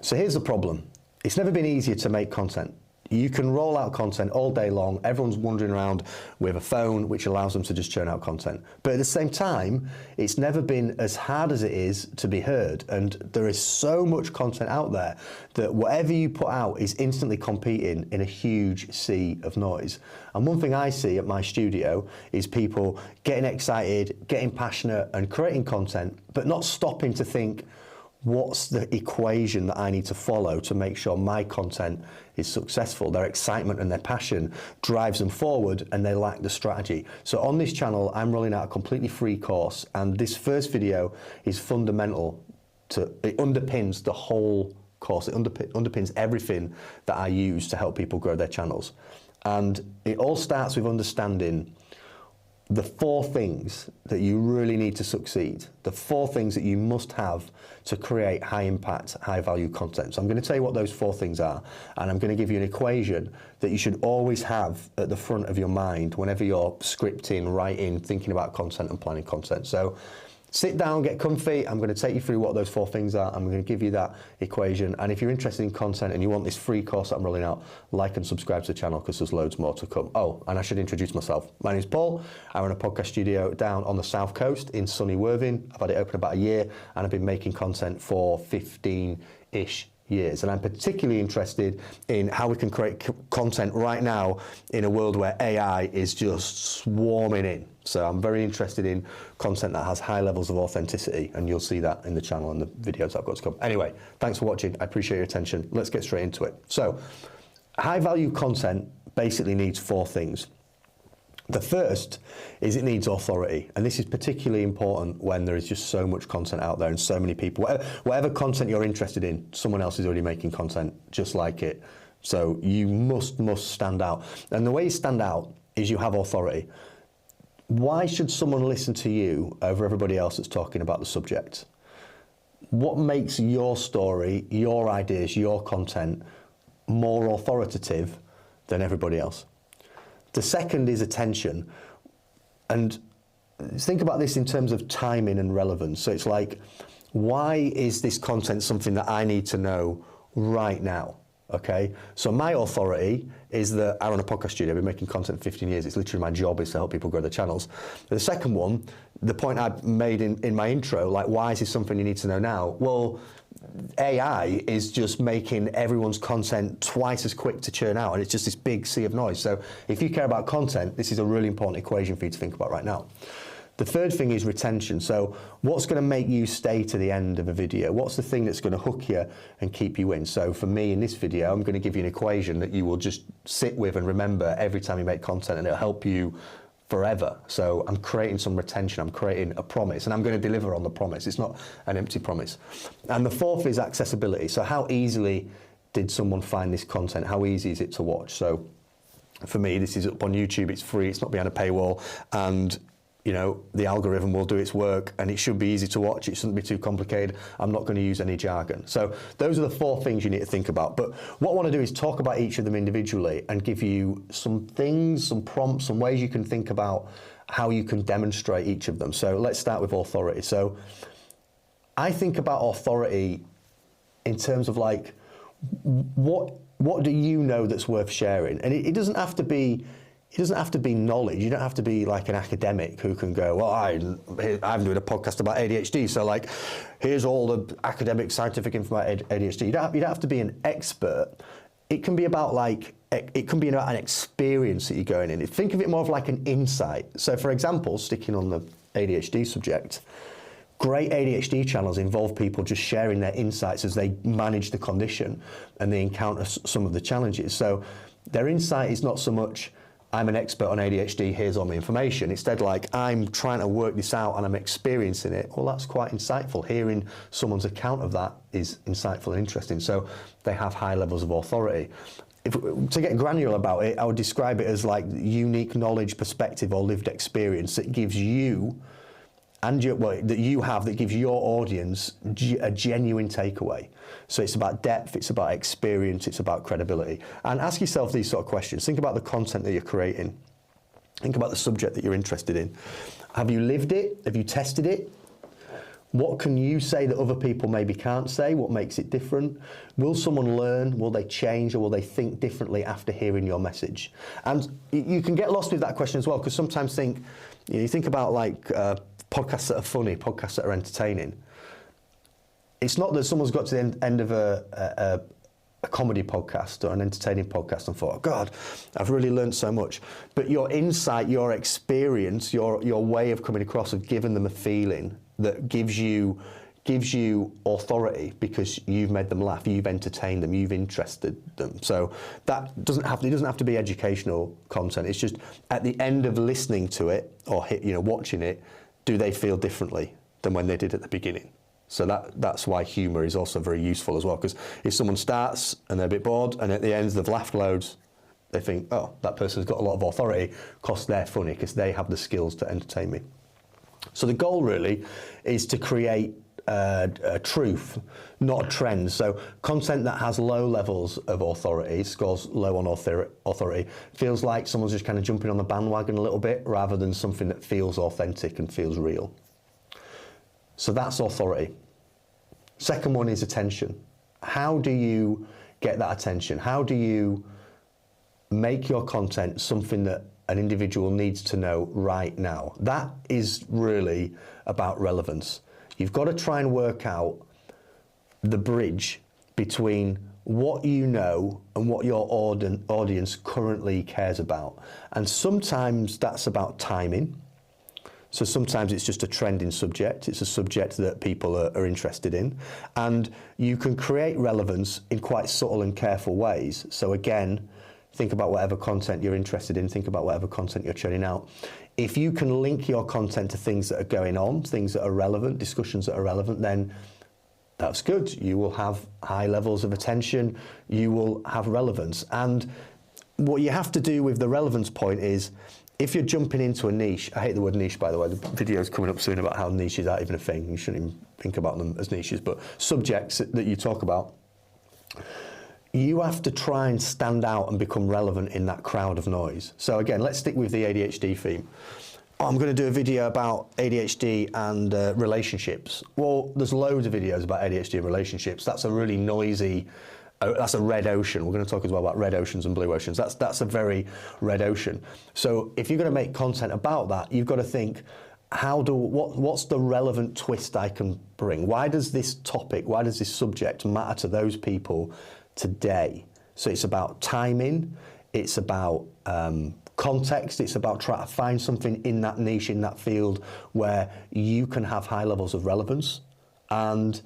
So here's the problem. It's never been easier to make content. You can roll out content all day long. Everyone's wandering around with a phone, which allows them to just churn out content. But at the same time, it's never been as hard as it is to be heard. And there is so much content out there that whatever you put out is instantly competing in a huge sea of noise. And one thing I see at my studio is people getting excited, getting passionate and creating content, but not stopping to think, what's the equation that I need to follow to make sure my content is successful? Their excitement and their passion drives them forward and they lack the strategy. So on this channel, I'm rolling out a completely free course, and this first video is fundamental it underpins the whole course. It underpins everything that I use to help people grow their channels. And it all starts with understanding the 4 things that you really need to succeed, the 4 things that you must have to create high impact, high value content. So I'm going to tell you what those 4 things are, and I'm going to give you an equation that you should always have at the front of your mind whenever you're scripting, writing, thinking about content and planning content. So sit down, get comfy. I'm going to take you through what those 4 things are. I'm going to give you that equation. And if you're interested in content and you want this free course that I'm rolling out, like and subscribe to the channel because there's loads more to come. Oh, and I should introduce myself. My name's Paul. I run a podcast studio down on the South Coast in sunny Worthing. I've had it open about a year and I've been making content for 15-ish years. And I'm particularly interested in how we can create content right now in a world where AI is just swarming in. So I'm very interested in content that has high levels of authenticity, and you'll see that in the channel and the videos I've got to come. Anyway, thanks for watching. I appreciate your attention. Let's get straight into it. So high value content basically needs 4 things. The first is it needs authority, and this is particularly important when there is just so much content out there and so many people. Whatever content you're interested in, someone else is already making content just like it. So you must stand out. And the way you stand out is you have authority. Why should someone listen to you over everybody else that's talking about the subject? What makes your story, your ideas, your content more authoritative than everybody else? The second is attention. And think about this in terms of timing and relevance. So it's like, why is this content something that I need to know right now? Okay, so my authority is that I run a podcast studio. I've been making content for 15 years. It's literally my job is to help people grow their channels. The second one, the point I made in my intro, like, why is this something you need to know now? Well, AI is just making everyone's content twice as quick to churn out, and it's just this big sea of noise. So if you care about content, this is a really important equation for you to think about right now. The third thing is retention. So what's going to make you stay to the end of a video? What's the thing that's going to hook you and keep you in? So for me in this video, I'm going to give you an equation that you will just sit with and remember every time you make content, and it'll help you forever. So I'm creating some retention, I'm creating a promise, and I'm going to deliver on the promise. It's not an empty promise. And the fourth is accessibility. So how easily did someone find this content? How easy is it to watch? So for me, this is up on YouTube, it's free, it's not behind a paywall, and you know, the algorithm will do its work and it should be easy to watch. It shouldn't be too complicated. I'm not going to use any jargon. So those are the 4 things you need to think about. But what I want to do is talk about each of them individually and give you some things, some prompts, some ways you can think about how you can demonstrate each of them. So let's start with authority. So I think about authority in terms of like, what do you know that's worth sharing? And it doesn't have to be knowledge. You don't have to be like an academic who can go, well, I'm doing a podcast about ADHD, so like, here's all the academic scientific info about ADHD. You don't have to be an expert. It can be about like, it can be about an experience that you're going in. Think of it more of like an insight. So for example, sticking on the ADHD subject, great ADHD channels involve people just sharing their insights as they manage the condition and they encounter some of the challenges. So their insight is not so much, I'm an expert on ADHD, here's all my information. Instead, like, I'm trying to work this out and I'm experiencing it. Well, that's quite insightful. Hearing someone's account of that is insightful and interesting. So they have high levels of authority. To get granular about it, I would describe it as like unique knowledge, perspective, or lived experience that gives you and that you have, that gives your audience a genuine takeaway. So it's about depth, it's about experience, it's about credibility. And ask yourself these sort of questions. Think about the content that you're creating. Think about the subject that you're interested in. Have you lived it? Have you tested it? What can you say that other people maybe can't say? What makes it different? Will someone learn? Will they change, or will they think differently after hearing your message? And you can get lost with that question as well, because sometimes you think about like podcasts that are funny, podcasts that are entertaining. It's not that someone's got to the end of a comedy podcast or an entertaining podcast and thought, oh God, I've really learned so much. But your insight, your experience, your way of coming across have given them a feeling that gives you authority, because you've made them laugh, you've entertained them, you've interested them. So that doesn't have to be educational content. It's just at the end of listening to it or watching it, do they feel differently than when they did at the beginning? So that's why humour is also very useful as well, because if someone starts and they're a bit bored and at the end they've laughed loads, they think, oh, that person's got a lot of authority because they're funny, because they have the skills to entertain me. So the goal really is to create a truth, not a trend. So content that has low levels of authority, scores low on authority, feels like someone's just kind of jumping on the bandwagon a little bit, rather than something that feels authentic and feels real. So that's authority. Second one is attention. How do you get that attention? How do you make your content something that an individual needs to know right now? That is really about relevance. You've got to try and work out the bridge between what you know and what your audience currently cares about. And sometimes that's about timing. So sometimes it's just a trending subject. It's a subject that people are interested in. And you can create relevance in quite subtle and careful ways. So again, think about whatever content you're interested in. Think about whatever content you're churning out. If you can link your content to things that are going on, things that are relevant, discussions that are relevant, then that's good. You will have high levels of attention. You will have relevance. And what you have to do with the relevance point is, if you're jumping into a niche, I hate the word niche, by the way, the video's coming up soon about how niches aren't even a thing. You shouldn't even think about them as niches, but subjects that you talk about, you have to try and stand out and become relevant in that crowd of noise. So again, let's stick with the ADHD theme. I'm going to do a video about ADHD and relationships. Well, there's loads of videos about ADHD and relationships. That's a really noisy, that's a red ocean. We're going to talk as well about red oceans and blue oceans. That's a very red ocean. So if you're going to make content about that, you've got to think, what's the relevant twist I can bring? Why does this topic, why does this subject matter to those people today? So it's about timing, it's about context, it's about trying to find something in that niche, in that field, where you can have high levels of relevance. And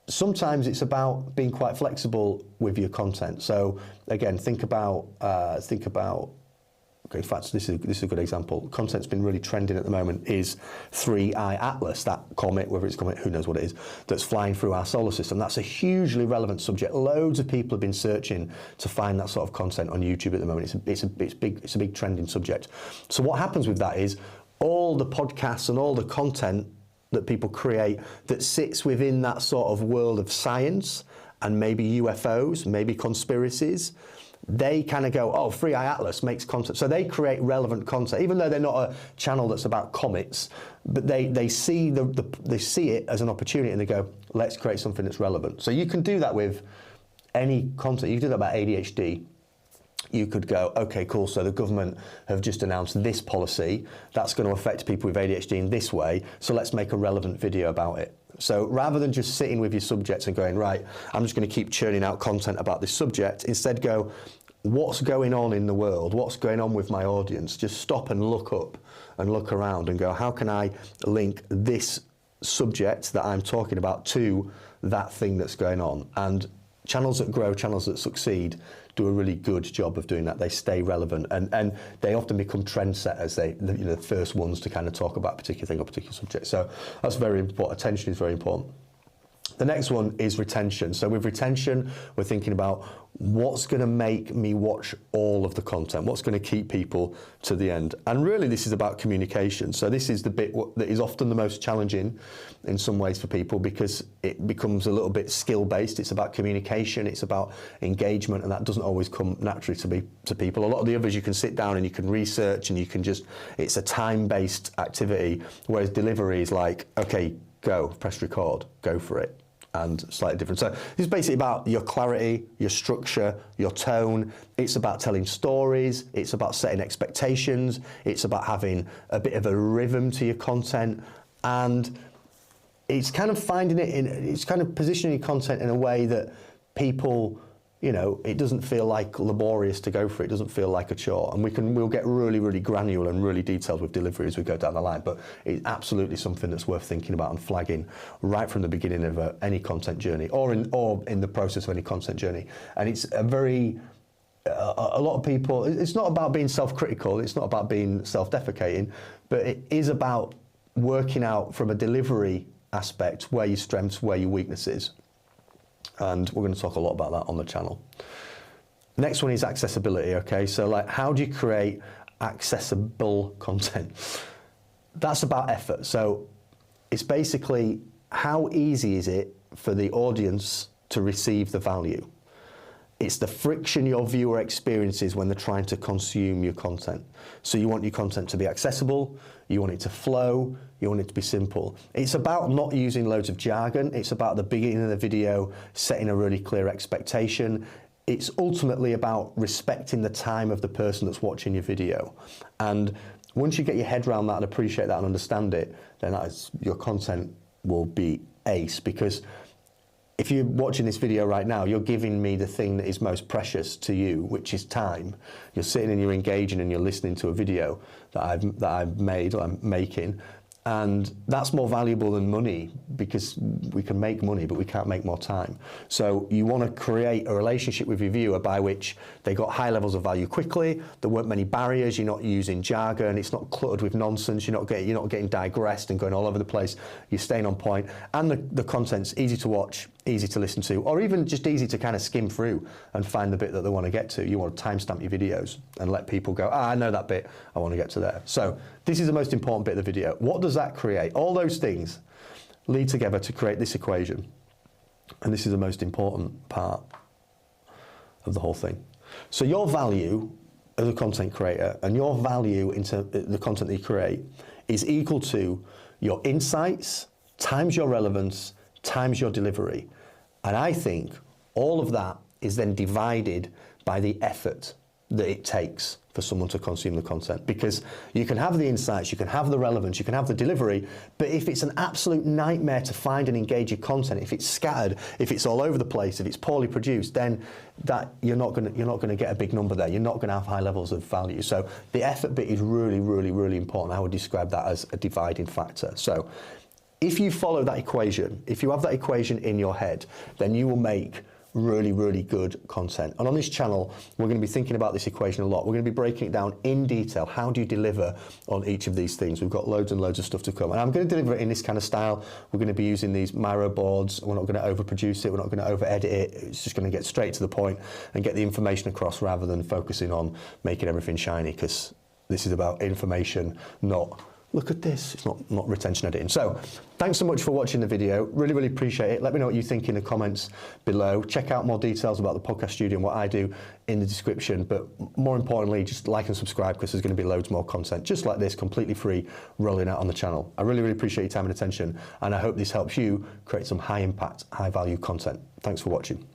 sometimes it's about being quite flexible with your content. So again, think about, okay, in fact, this is a good example. Content's been really trending at the moment is 3I Atlas, that comet, whether it's comet, who knows what it is, that's flying through our solar system. That's a hugely relevant subject. Loads of people have been searching to find that sort of content on YouTube at the moment. It's a big trending subject. So what happens with that is all the podcasts and all the content that people create that sits within that sort of world of science and maybe UFOs, maybe conspiracies, they kind of go, oh, 3i Atlas makes content. So they create relevant content, even though they're not a channel that's about comets, but they see they see it as an opportunity and they go, let's create something that's relevant. So you can do that with any content. You can do that about ADHD. You could go, okay, cool, so the government have just announced this policy that's going to affect people with ADHD in this way, so let's make a relevant video about it. So rather than just sitting with your subjects and going, right, I'm just going to keep churning out content about this subject, instead go, what's going on in the world? What's going on with my audience? Just stop and look up and look around and go, how can I link this subject that I'm talking about to that thing that's going on? And channels that grow, channels that succeed, do a really good job of doing that. They stay relevant and they often become trendsetters. The first ones to kind of talk about a particular thing or particular subject. So that's very important. Attention is very important. The next one is retention. So with retention, we're thinking about what's going to make me watch all of the content, what's going to keep people to the end. And really this is about communication. So this is the bit that is often the most challenging in some ways for people, because it becomes a little bit skill-based. It's about communication, it's about engagement, and that doesn't always come naturally to people. A lot of the others you can sit down and you can research and you can just, it's a time-based activity, whereas delivery is like, okay, go, press record, go for it. And slightly different. So this is basically about your clarity, your structure, your tone. It's about telling stories. It's about setting expectations. It's about having a bit of a rhythm to your content. And it's kind of it's kind of positioning your content in a way that people, you know, it doesn't feel like laborious to go for it. It doesn't feel like a chore. And we'll get really, really granular and really detailed with delivery as we go down the line. But it's absolutely something that's worth thinking about and flagging right from the beginning of any content journey, or in the process of any content journey. And it's a lot of people, it's not about being self-critical, it's not about being self-deprecating, but it is about working out from a delivery aspect where your strengths, where your weaknesses. And we're going to talk a lot about that on the channel. Next one is accessibility, okay? So like, how do you create accessible content? That's about effort. So it's basically, how easy is it for the audience to receive the value? It's the friction your viewer experiences when they're trying to consume your content. So you want your content to be accessible, you want it to flow, you want it to be simple. It's about not using loads of jargon. It's about the beginning of the video setting a really clear expectation. It's ultimately about respecting the time of the person that's watching your video. And once you get your head around that and appreciate that and understand it, then your content will be ace. Because if you're watching this video right now, you're giving me the thing that is most precious to you, which is time. You're sitting and you're engaging and you're listening to a video that I've made or I'm making. And that's more valuable than money, because we can make money, but we can't make more time. So you want to create a relationship with your viewer by which they got high levels of value quickly. There weren't many barriers. You're not using jargon. It's not cluttered with nonsense. You're not getting digressed and going all over the place. You're staying on point. And the content's easy to watch, easy to listen to, or even just easy to kind of skim through and find the bit that they want to get to. You want to timestamp your videos and let people go, I know that bit, I want to get to there. So this is the most important bit of the video. What does that create? All those things lead together to create this equation. And this is the most important part of the whole thing. So your value as a content creator and your value into the content that you create is equal to your insights times your relevance times your delivery. And I think all of that is then divided by the effort that it takes for someone to consume the content. Because you can have the insights, you can have the relevance, you can have the delivery, but if it's an absolute nightmare to find and engage your content, if it's scattered, if it's all over the place, if it's poorly produced, then you're not going to get a big number there. You're not going to have high levels of value. So the effort bit is really, really, really important. I would describe that as a dividing factor. So if you follow that equation, if you have that equation in your head, then you will make really, really good content. And on this channel, we're going to be thinking about this equation a lot. We're going to be breaking it down in detail. How do you deliver on each of these things? We've got loads and loads of stuff to come. And I'm going to deliver it in this kind of style. We're going to be using these Miro boards. We're not going to overproduce it. We're not going to over-edit it. It's just going to get straight to the point and get the information across rather than focusing on making everything shiny, because this is about information, not look at this. It's not retention editing. So thanks so much for watching the video. Really, really appreciate it. Let me know what you think in the comments below. Check out more details about the podcast studio and what I do in the description. But more importantly, just like and subscribe, because there's going to be loads more content just like this, completely free, rolling out on the channel. I really, really appreciate your time and attention. And I hope this helps you create some high impact, high value content. Thanks for watching.